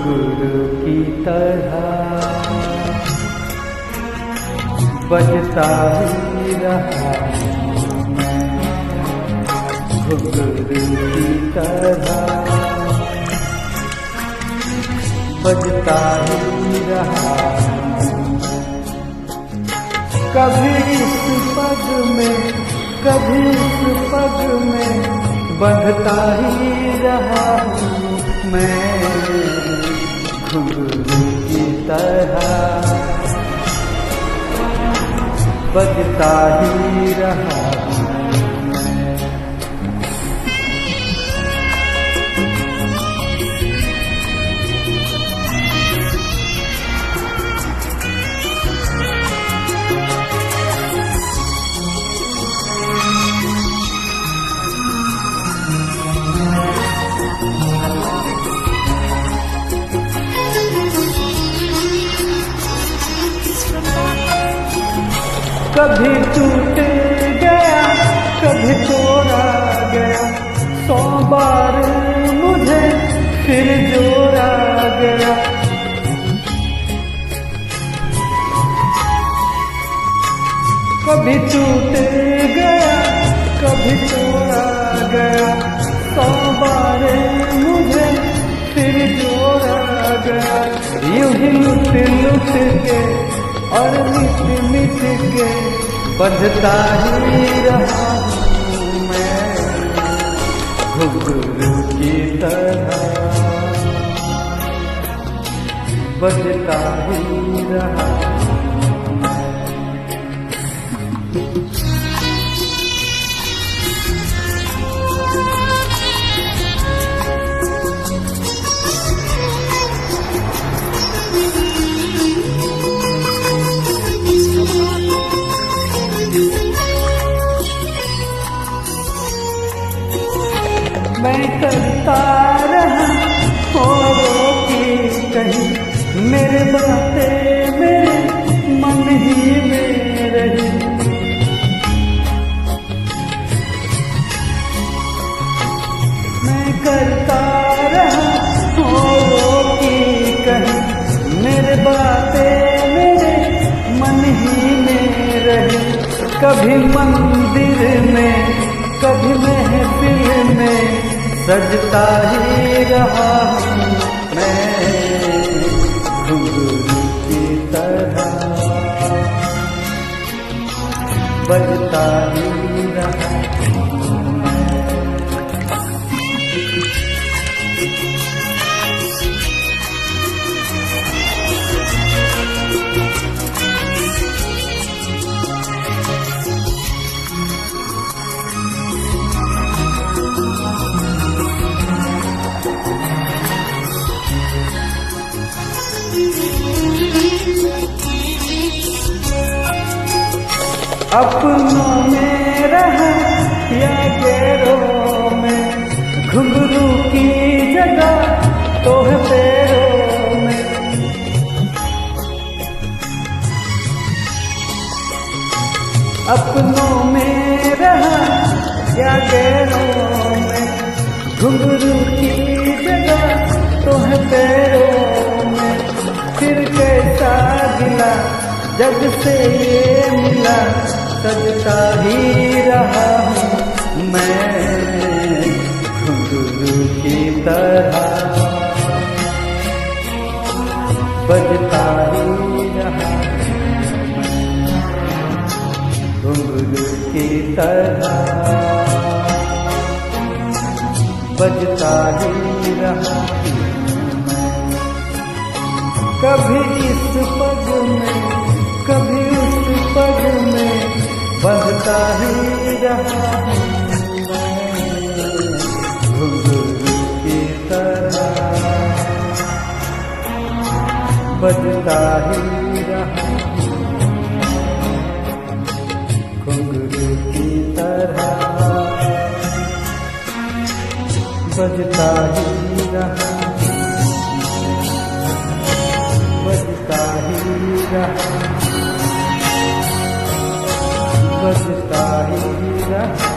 घुंघरू की तरह बजता ही रहा मैं, घुंघरू की तरह बजता ही रहा। कभी इस पग में कभी इस पग में बंधता ही रहा मैं, घुंघरू की तरह बजता ही रहा। कभी टूट गया कभी तोड़ा गया, 100 बार मुझे फिर जोड़ा गया। कभी टूट गया कभी तोड़ा गया, 100 बार मुझे फिर जोड़ा गया। यूं ही लुट लुट के और मिट मिट के बजता ही रहा मैं, घुंघरू की तरह बजता ही रहा। मैं करता रहा औरों की कहीं, मेरे बातें मेरे मन ही में रही। मैं करता रहा औरों की कहीं, मेरे बातें मेरे मन ही में रही। कभी मंदिर में कभी महफिल में सजता ही रहा मैं, घुंघरू की तरह बजता ही रहा। अपनों में रहा या गैरों में, घुंघरू की जगह तो है पैरों में। अपनों में रहा या गैरों में, घुंघरू की जगह तो है पैरों में। फिर कैसा गिला जब से ये मिला, सजता ही रहा मैं, घुंघरू की तरह बजता ही रहा। घुंघरू की तरह बजता ही रहा। कभी इस पग में कभी उस पग में बजता ही रहा मैं, घुंघरू की तरह बजता ही रहा। घुंघरू की तरह बजता ही रहा, बजता ही रहा, बजता ही रहा।